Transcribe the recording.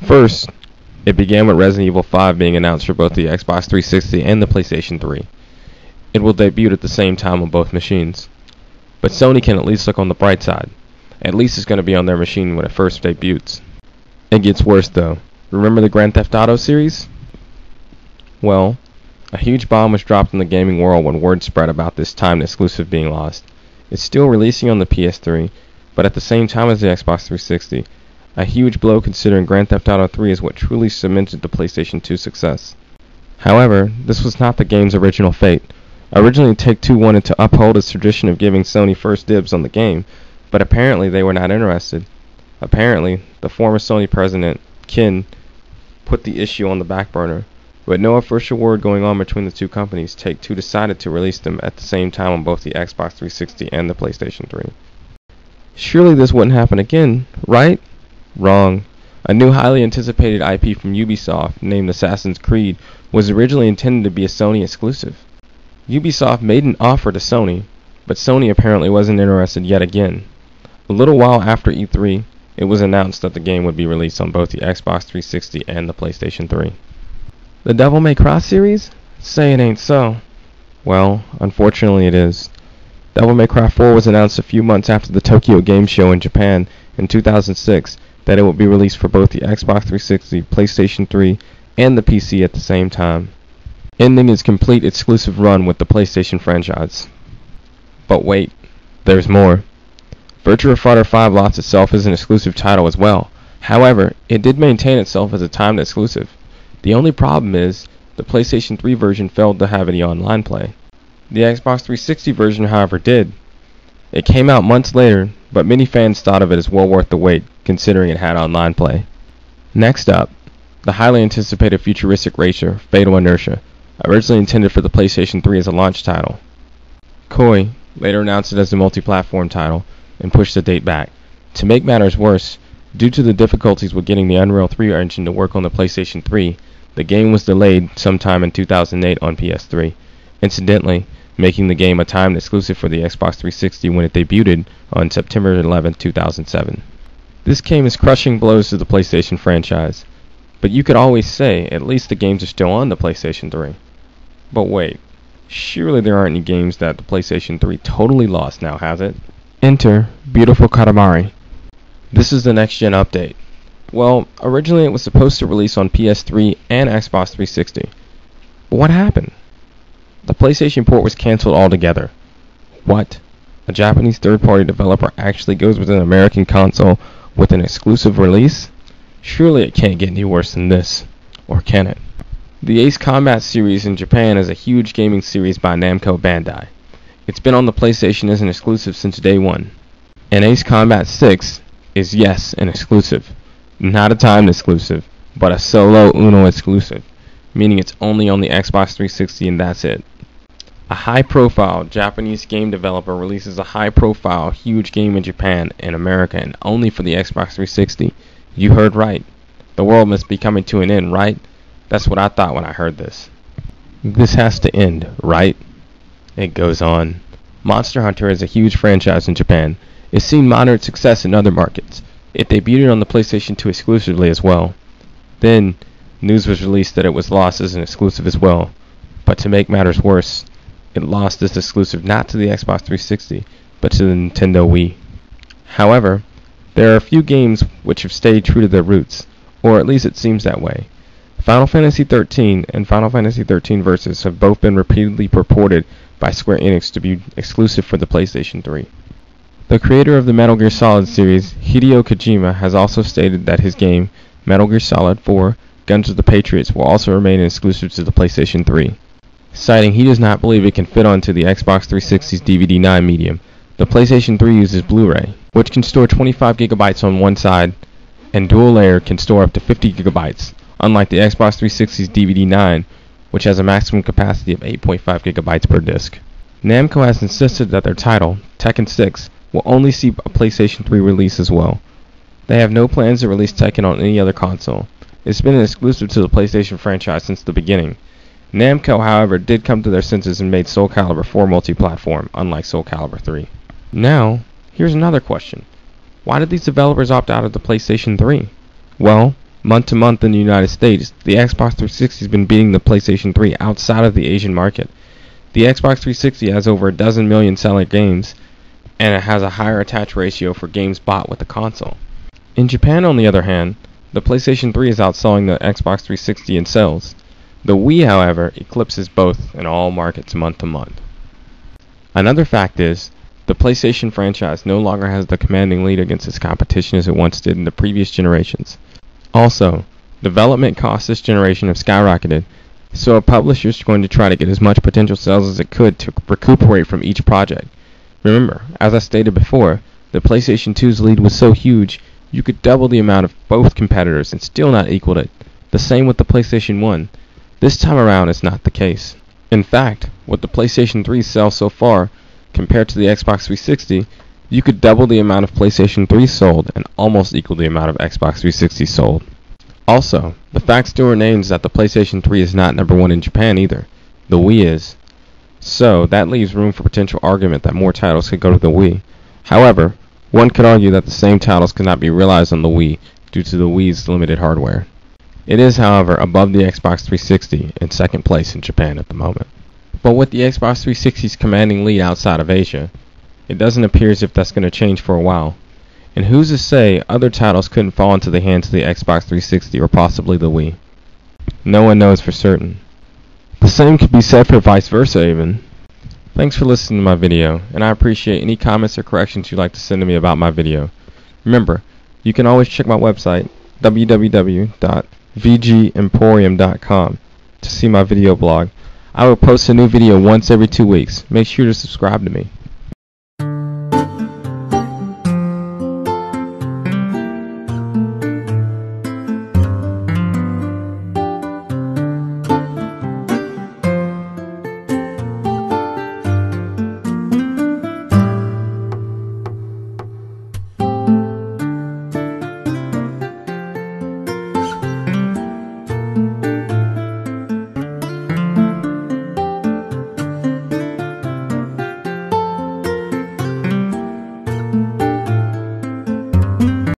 First, it began with Resident Evil 5 being announced for both the Xbox 360 and the PlayStation 3. It will debut at the same time on both machines. But Sony can at least look on the bright side. At least it's going to be on their machine when it first debuts. It gets worse though. Remember the Grand Theft Auto series? Well, a huge bomb was dropped in the gaming world when word spread about this timed exclusive being lost. It's still releasing on the PS3, but at the same time as the Xbox 360. A huge blow considering Grand Theft Auto 3 is what truly cemented the PlayStation 2 success. However, this was not the game's original fate. Originally, Take-Two wanted to uphold its tradition of giving Sony first dibs on the game, but apparently they were not interested. Apparently, the former Sony president, Ken, put the issue on the back burner. With no official word going on between the two companies, Take-Two decided to release them at the same time on both the Xbox 360 and the PlayStation 3. Surely this wouldn't happen again, right? Wrong. A new highly anticipated IP from Ubisoft, named Assassin's Creed, was originally intended to be a Sony exclusive. Ubisoft made an offer to Sony, but Sony apparently wasn't interested yet again. A little while after E3, it was announced that the game would be released on both the Xbox 360 and the PlayStation 3. The Devil May Cry series? Say it ain't so. Well, unfortunately it is. Devil May Cry 4 was announced a few months after the Tokyo Game Show in Japan in 2006 that it will be released for both the Xbox 360, PlayStation 3, and the PC at the same time, ending its complete exclusive run with the PlayStation franchise. But wait, there's more. Virtua Fighter 5 lost itself as an exclusive title as well. However, it did maintain itself as a timed exclusive. The only problem is, the PlayStation 3 version failed to have any online play. The Xbox 360 version, however, did. It came out months later, but many fans thought of it as well worth the wait, considering it had online play. Next up, the highly anticipated futuristic racer, Fatal Inertia, originally intended for the PlayStation 3 as a launch title. Koei later announced it as a multi-platform title, and pushed the date back. To make matters worse, due to the difficulties with getting the Unreal 3 engine to work on the PlayStation 3, the game was delayed sometime in 2008 on PS3, incidentally making the game a timed exclusive for the Xbox 360 when it debuted on September 11, 2007. This came as crushing blows to the PlayStation franchise, but you could always say at least the games are still on the PlayStation 3. But wait, surely there aren't any games that the PlayStation 3 totally lost now, has it? Enter Beautiful Katamari. This is the next-gen update. Well, originally it was supposed to release on PS3 and Xbox 360. But what happened? The PlayStation port was cancelled altogether. What? A Japanese third-party developer actually goes with an American console with an exclusive release? Surely it can't get any worse than this. Or can it? The Ace Combat series in Japan is a huge gaming series by Namco Bandai. It's been on the PlayStation as an exclusive since day one. And Ace Combat 6 is, yes, an exclusive. Not a timed exclusive, but a solo Uno exclusive, meaning it's only on the Xbox 360 and that's it. A high-profile Japanese game developer releases a high-profile, huge game in Japan and America and only for the Xbox 360. You heard right. The world must be coming to an end, right? That's what I thought when I heard this. This has to end, right? It goes on. Monster Hunter is a huge franchise in Japan. It's seen moderate success in other markets. It debuted on the PlayStation 2 exclusively as well. Then, news was released that it was lost as an exclusive as well. But to make matters worse, it lost this exclusive not to the Xbox 360, but to the Nintendo Wii. However, there are a few games which have stayed true to their roots, or at least it seems that way. Final Fantasy XIII and Final Fantasy XIII Versus have both been repeatedly purported by Square Enix to be exclusive for the PlayStation 3. The creator of the Metal Gear Solid series, Hideo Kojima, has also stated that his game, Metal Gear Solid 4, Guns of the Patriots, will also remain exclusive to the PlayStation 3. Citing he does not believe it can fit onto the Xbox 360's DVD-9 medium. The PlayStation 3 uses Blu-ray, which can store 25 gigabytes on one side, and dual layer can store up to 50 gigabytes, unlike the Xbox 360's DVD-9, which has a maximum capacity of 8.5 gigabytes per disc. Namco has insisted that their title, Tekken 6, will only see a PlayStation 3 release as well. They have no plans to release Tekken on any other console. It's been an exclusive to the PlayStation franchise since the beginning. Namco, however, did come to their senses and made Soul Calibur 4 multi-platform, unlike Soul Calibur 3. Now, here's another question. Why did these developers opt out of the PlayStation 3? Well, Month to month in the United States, the Xbox 360 has been beating the PlayStation 3 outside of the Asian market. The Xbox 360 has over a dozen million selling games, and it has a higher attach ratio for games bought with the console. In Japan, on the other hand, the PlayStation 3 is outselling the Xbox 360 in sales. The Wii, however, eclipses both in all markets month to month. Another fact is, the PlayStation franchise no longer has the commanding lead against its competition as it once did in the previous generations. Also, development costs this generation have skyrocketed, so a publisher is going to try to get as much potential sales as it could to recuperate from each project. Remember, as I stated before, the PlayStation 2's lead was so huge, you could double the amount of both competitors and still not equal it. The same with the PlayStation 1. This time around, it's not the case. In fact, with the PlayStation 3 sales so far, compared to the Xbox 360, you could double the amount of PlayStation 3 sold and almost equal the amount of Xbox 360 sold. Also, the fact still remains that the PlayStation 3 is not number one in Japan either. The Wii is. So, that leaves room for potential argument that more titles could go to the Wii. However, one could argue that the same titles cannot be realized on the Wii due to the Wii's limited hardware. It is, however, above the Xbox 360 in second place in Japan at the moment. But with the Xbox 360's commanding lead outside of Asia, it doesn't appear as if that's going to change for a while. And who's to say other titles couldn't fall into the hands of the Xbox 360 or possibly the Wii? No one knows for certain. The same could be said for vice versa even. Thanks for listening to my video, and I appreciate any comments or corrections you'd like to send to me about my video. Remember, you can always check my website, www.vgemporium.com, to see my video blog. I will post a new video once every 2 weeks. Make sure to subscribe to me.